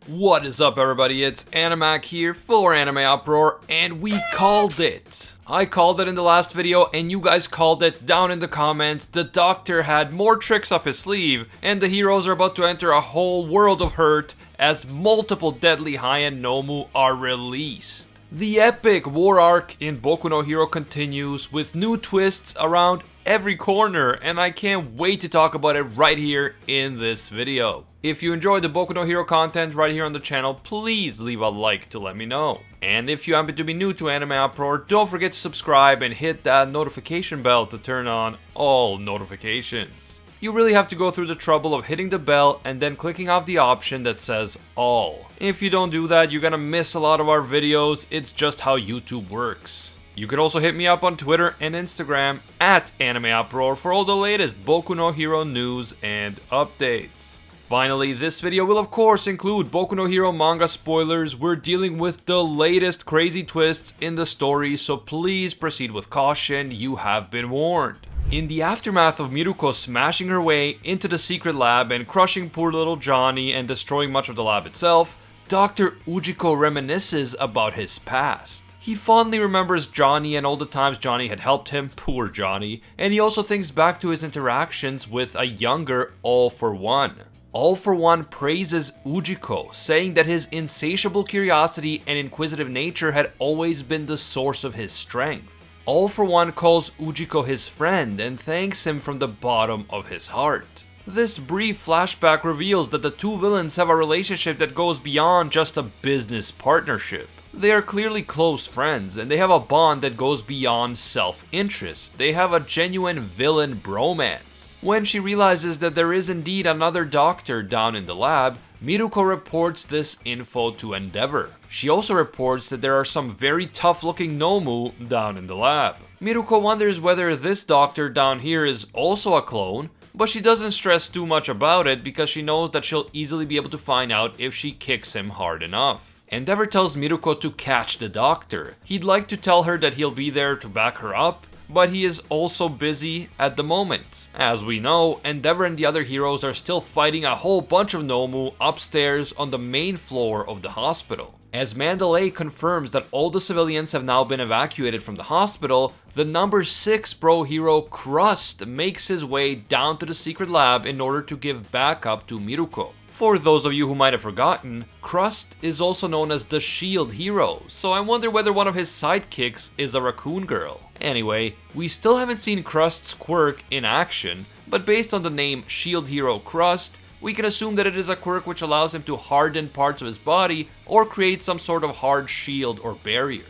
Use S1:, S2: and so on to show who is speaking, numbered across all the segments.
S1: What is up, everybody? It's Animac here for AnimeUproar, and we called it. I called it in the last video, and you guys called it down in the comments. The Doctor had more tricks up his sleeve, and the heroes are about to enter a whole world of hurt as multiple deadly High-End Nomu are released. The epic war arc in Boku no Hero continues with new twists around every corner, and I can't wait to talk about it right here in this video. If you enjoyed the Boku no Hero content right here on the channel, please leave a like to let me know. And if you happen to be new to AnimeUproar, don't forget to subscribe and hit that notification bell to turn on all notifications. You really have to go through the trouble of hitting the bell and then clicking off the option that says all. If you don't do that, you're gonna miss a lot of our videos. It's just how YouTube works. You can also hit me up on Twitter and Instagram at AnimeUproar for all the latest Boku no Hero news and updates. Finally, this video will of course include Boku no Hero manga spoilers. We're dealing with the latest crazy twists in the story, so please proceed with caution, you have been warned. In the aftermath of Miruko smashing her way into the secret lab and crushing poor little Johnny and destroying much of the lab itself, Dr. Ujiko reminisces about his past. He fondly remembers Johnny and all the times Johnny had helped him, poor Johnny, and he also thinks back to his interactions with a younger All For One. All For One praises Ujiko, saying that his insatiable curiosity and inquisitive nature had always been the source of his strength. All For One calls Ujiko his friend and thanks him from the bottom of his heart. This brief flashback reveals that the two villains have a relationship that goes beyond just a business partnership. They are clearly close friends, and they have a bond that goes beyond self-interest. They have a genuine villain bromance. When she realizes that there is indeed another doctor down in the lab, Miruko reports this info to Endeavor. She also reports that there are some very tough-looking Nomu down in the lab. Miruko wonders whether this doctor down here is also a clone, but she doesn't stress too much about it because she knows that she'll easily be able to find out if she kicks him hard enough. Endeavor tells Miruko to catch the doctor. He'd like to tell her that he'll be there to back her up, but he is also busy at the moment. As we know, Endeavor and the other heroes are still fighting a whole bunch of Nomu upstairs on the main floor of the hospital. As Mandalay confirms that all the civilians have now been evacuated from the hospital, the number 6 bro hero Crust makes his way down to the secret lab in order to give backup to Miruko. For those of you who might have forgotten, Crust is also known as the Shield Hero, so I wonder whether one of his sidekicks is a raccoon girl. Anyway, we still haven't seen Crust's quirk in action, but based on the name Shield Hero Crust, we can assume that it is a quirk which allows him to harden parts of his body or create some sort of hard shield or barrier.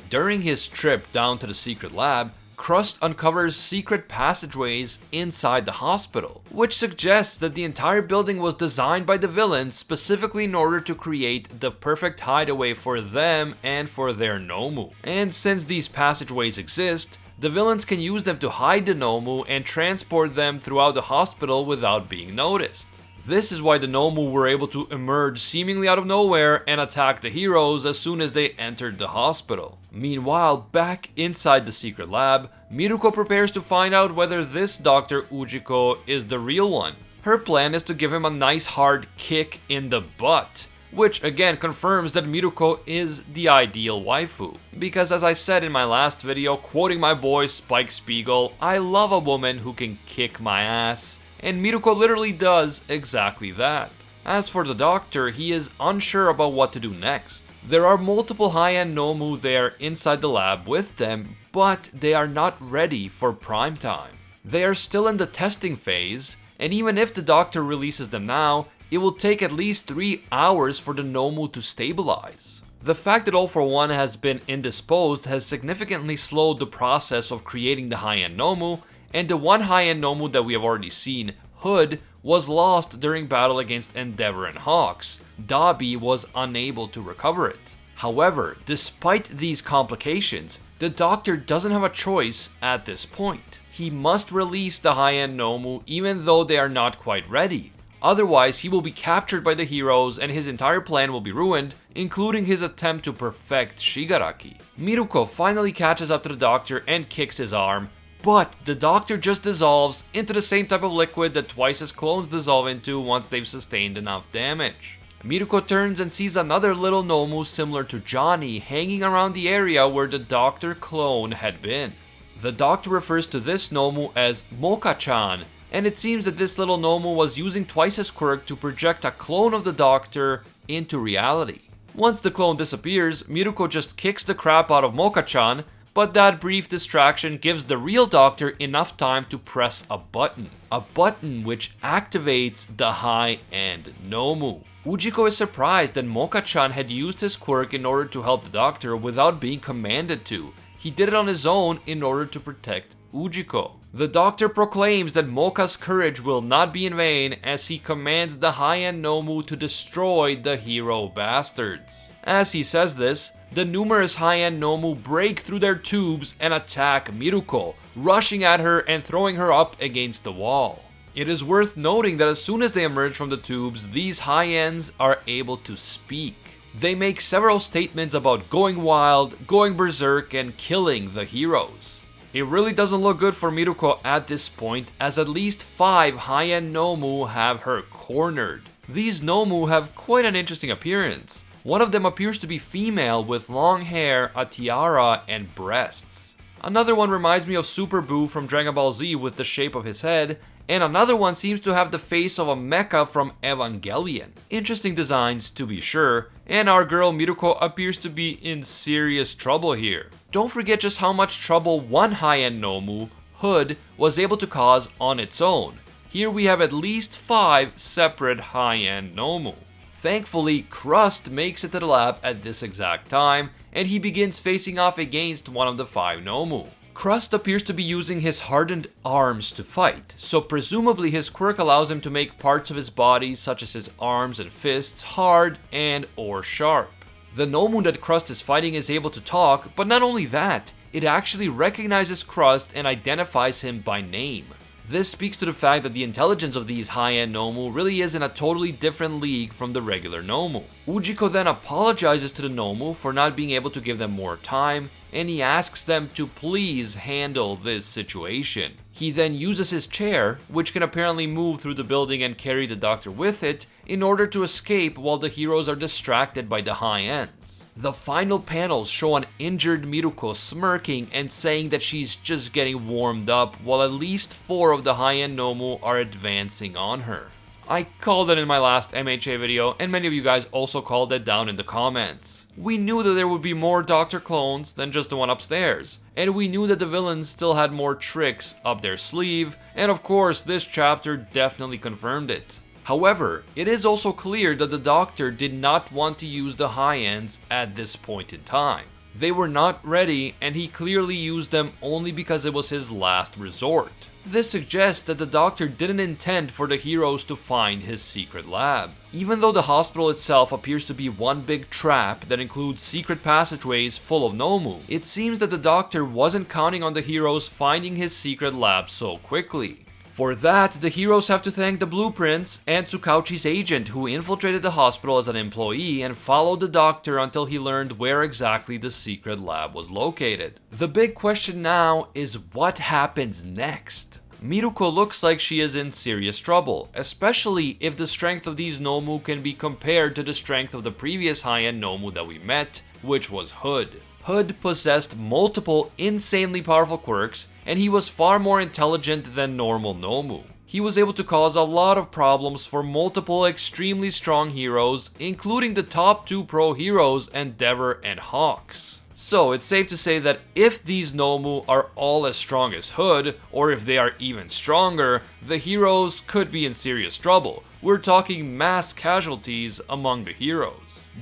S1: During his trip down to the secret lab, Crust uncovers secret passageways inside the hospital, which suggests that the entire building was designed by the villains specifically in order to create the perfect hideaway for them and for their Nomu. And since these passageways exist, the villains can use them to hide the Nomu and transport them throughout the hospital without being noticed. This is why the Nomu were able to emerge seemingly out of nowhere and attack the heroes as soon as they entered the hospital. Meanwhile, back inside the secret lab, Miruko prepares to find out whether this Dr. Ujiko is the real one. Her plan is to give him a nice hard kick in the butt, which again confirms that Miruko is the ideal waifu. Because as I said in my last video, quoting my boy Spike Spiegel, I love a woman who can kick my ass. And Miruko literally does exactly that. As for the doctor, he is unsure about what to do next. There are multiple High-End Nomu there inside the lab with them, but they are not ready for prime time. They are still in the testing phase, and even if the doctor releases them now, it will take at least 3 hours for the Nomu to stabilize. The fact that All For One has been indisposed has significantly slowed the process of creating the High-End Nomu, and the one High-End Nomu that we have already seen, Hood, was lost during battle against Endeavor and Hawks. Dabi was unable to recover it. However, despite these complications, the Doctor doesn't have a choice at this point. He must release the High-End Nomu even though they are not quite ready. Otherwise, he will be captured by the heroes and his entire plan will be ruined, including his attempt to perfect Shigaraki. Miruko finally catches up to the Doctor and kicks his arm, but the Doctor just dissolves into the same type of liquid that twice his clones dissolve into once they've sustained enough damage. Miruko turns and sees another little Nomu similar to Johnny hanging around the area where the doctor clone had been. The doctor refers to this Nomu as Moka-chan, and it seems that this little Nomu was using twice his quirk to project a clone of the doctor into reality. Once the clone disappears, Miruko just kicks the crap out of Moka-chan, but that brief distraction gives the real doctor enough time to press a button which activates the High-End Nomu. Ujiko is surprised that Moka-chan had used his quirk in order to help the doctor without being commanded to. He did it on his own in order to protect Ujiko. The doctor proclaims that Moka's courage will not be in vain as he commands the High-End Nomu to destroy the hero bastards. As he says this, the numerous High-End Nomu break through their tubes and attack Miruko, rushing at her and throwing her up against the wall. It is worth noting that as soon as they emerge from the tubes, these High-Ends are able to speak. They make several statements about going wild, going berserk, and killing the heroes. It really doesn't look good for Miruko at this point, as at least 5 High-End Nomu have her cornered. These Nomu have quite an interesting appearance. One of them appears to be female with long hair, a tiara, and breasts. Another one reminds me of Super Buu from Dragon Ball Z with the shape of his head, and another one seems to have the face of a mecha from Evangelion. Interesting designs to be sure, and our girl Miruko appears to be in serious trouble here. Don't forget just how much trouble one High-End Nomu, Hood, was able to cause on its own. Here we have at least 5 separate High-End Nomu. Thankfully, Crust makes it to the lab at this exact time, and he begins facing off against one of the 5 Nomu. Crust appears to be using his hardened arms to fight, so presumably his quirk allows him to make parts of his body, such as his arms and fists, hard and/or sharp. The Nomu that Crust is fighting is able to talk, but not only that, it actually recognizes Crust and identifies him by name. This speaks to the fact that the intelligence of these High-End Nomu really is in a totally different league from the regular Nomu. Ujiko then apologizes to the Nomu for not being able to give them more time, and he asks them to please handle this situation. He then uses his chair, which can apparently move through the building and carry the doctor with it, in order to escape while the heroes are distracted by the High-Ends. The final panels show an injured Miruko smirking and saying that she's just getting warmed up, while at least 4 of the High-End Nomu are advancing on her. I called it in my last MHA video, and many of you guys also called it down in the comments. We knew that there would be more Doctor clones than just the one upstairs, and we knew that the villains still had more tricks up their sleeve, and of course this chapter definitely confirmed it. However, it is also clear that the Doctor did not want to use the High-Ends at this point in time. They were not ready, and he clearly used them only because it was his last resort. This suggests that the Doctor didn't intend for the heroes to find his secret lab. Even though the hospital itself appears to be one big trap that includes secret passageways full of Nomu, it seems that the Doctor wasn't counting on the heroes finding his secret lab so quickly. For that, the heroes have to thank the blueprints and Tsukauchi's agent, who infiltrated the hospital as an employee and followed the Doctor until he learned where exactly the secret lab was located. The big question now is what happens next? Miruko looks like she is in serious trouble, especially if the strength of these Nomu can be compared to the strength of the previous High-End Nomu that we met, which was Hood. Hood possessed multiple insanely powerful quirks, and he was far more intelligent than normal Nomu. He was able to cause a lot of problems for multiple extremely strong heroes, including the top 2 pro heroes, Endeavor and Hawks. So it's safe to say that if these Nomu are all as strong as Hood, or if they are even stronger, the heroes could be in serious trouble. We're talking mass casualties among the heroes.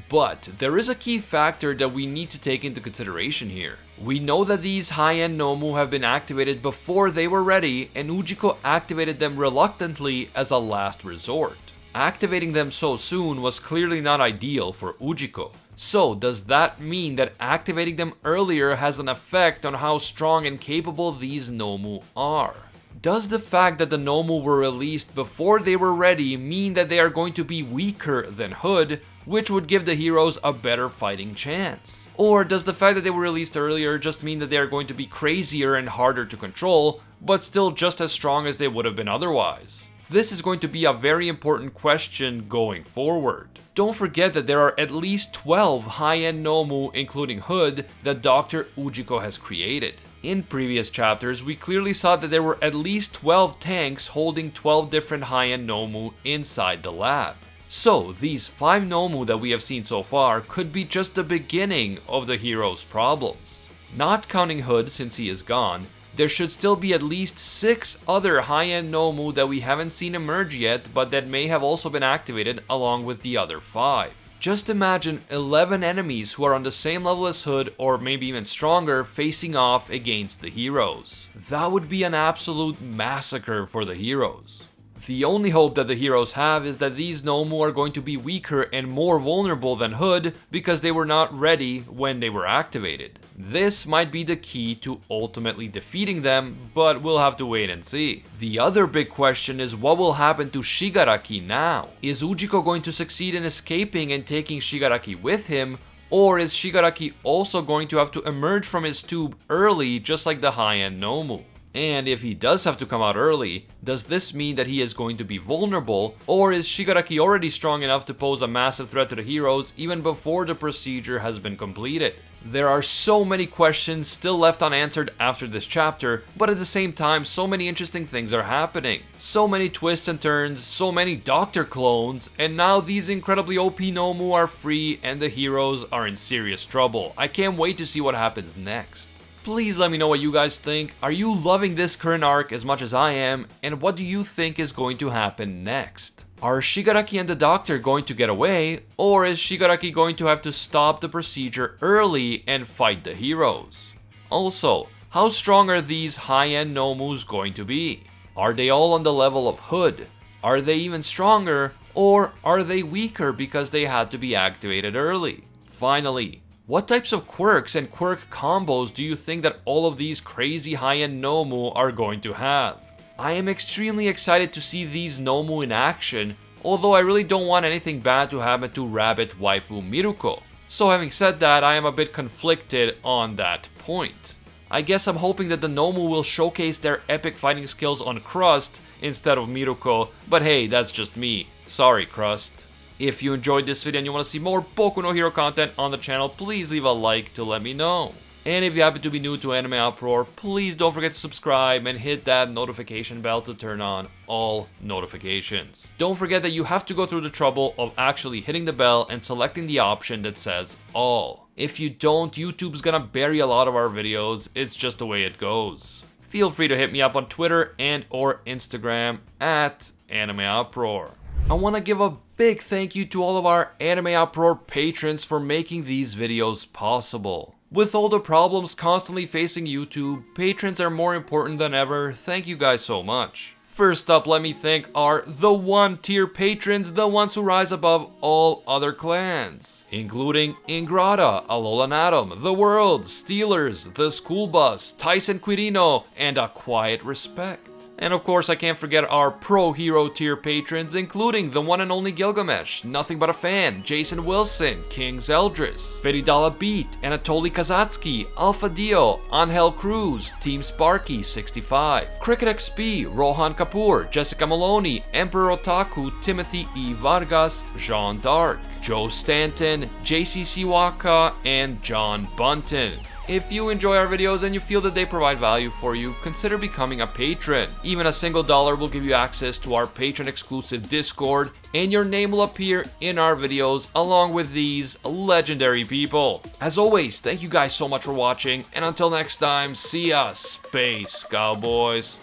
S1: But there is a key factor that we need to take into consideration here. We know that these High-End Nomu have been activated before they were ready, and Ujiko activated them reluctantly as a last resort. Activating them so soon was clearly not ideal for Ujiko. So does that mean that activating them earlier has an effect on how strong and capable these Nomu are? Does the fact that the Nomu were released before they were ready mean that they are going to be weaker than Hood, which would give the heroes a better fighting chance? Or does the fact that they were released earlier just mean that they are going to be crazier and harder to control, but still just as strong as they would have been otherwise? This is going to be a very important question going forward. Don't forget that there are at least 12 high-end Nomu, including Hood, that Dr. Ujiko has created. In previous chapters, we clearly saw that there were at least 12 tanks holding 12 different high-end Nomu inside the lab. So, these 5 Nomu that we have seen so far could be just the beginning of the hero's problems. Not counting Hood since he is gone, there should still be at least 6 other high-end Nomu that we haven't seen emerge yet, but that may have also been activated along with the other 5. Just imagine 11 enemies who are on the same level as Hood, or maybe even stronger, facing off against the heroes. That would be an absolute massacre for the heroes. The only hope that the heroes have is that these Nomu are going to be weaker and more vulnerable than Hood because they were not ready when they were activated. This might be the key to ultimately defeating them, but we'll have to wait and see. The other big question is what will happen to Shigaraki now? Is Ujiko going to succeed in escaping and taking Shigaraki with him? Or is Shigaraki also going to have to emerge from his tube early, just like the high-end Nomu? And if he does have to come out early, does this mean that he is going to be vulnerable, or is Shigaraki already strong enough to pose a massive threat to the heroes even before the procedure has been completed? There are so many questions still left unanswered after this chapter, but at the same time so many interesting things are happening. So many twists and turns, so many Doctor clones, and now these incredibly OP Nomu are free and the heroes are in serious trouble. I can't wait to see what happens next. Please let me know what you guys think. Are you loving this current arc as much as I am? And what do you think is going to happen next? Are Shigaraki and the Doctor going to get away? Or is Shigaraki going to have to stop the procedure early and fight the heroes? Also, how strong are these high-end Nomus going to be? Are they all on the level of Hood? Are they even stronger? Or are they weaker because they had to be activated early? Finally, what types of quirks and quirk combos do you think that all of these crazy high-end Nomu are going to have? I am extremely excited to see these Nomu in action, although I really don't want anything bad to happen to Rabbit waifu Miruko. So having said that, I am a bit conflicted on that point. I guess I'm hoping that the Nomu will showcase their epic fighting skills on Crust instead of Miruko, but hey, that's just me. Sorry, Crust. If you enjoyed this video and you want to see more Boku no Hero content on the channel, please leave a like to let me know. And if you happen to be new to AnimeUproar, please don't forget to subscribe and hit that notification bell to turn on all notifications. Don't forget that you have to go through the trouble of actually hitting the bell and selecting the option that says all. If you don't, YouTube's gonna bury a lot of our videos. It's just the way it goes. Feel free to hit me up on Twitter and or Instagram at AnimeUproar. I want to give a big thank you to all of our AnimeUproar patrons for making these videos possible. With all the problems constantly facing YouTube, patrons are more important than ever. Thank you guys so much. First up, let me thank our The 1 tier patrons, the ones who rise above all other clans, including Ingrata, Alolanatom, The World, Steelers, The School Bus, Tyson Quirino, and A Quiet Respect. And of course, I can't forget our Pro Hero tier patrons, including the one and only Gilgamesh, Nothing But a Fan, Jason Wilson, King Zeldris, Veridala Beat, Anatoly Kazatski, Alpha Dio, Angel Cruz, Team Sparky 65, Cricket XP, Rohan Kapoor, Jessica Maloney, Emperor Otaku, Timothy E. Vargas, Jean Dark, Joe Stanton, JC Siwaka, and John Bunton. If you enjoy our videos and you feel that they provide value for you, consider becoming a patron. Even a single dollar will give you access to our patron exclusive Discord, and your name will appear in our videos along with these legendary people. As always, thank you guys so much for watching, and until next time, see ya, Space Cowboys.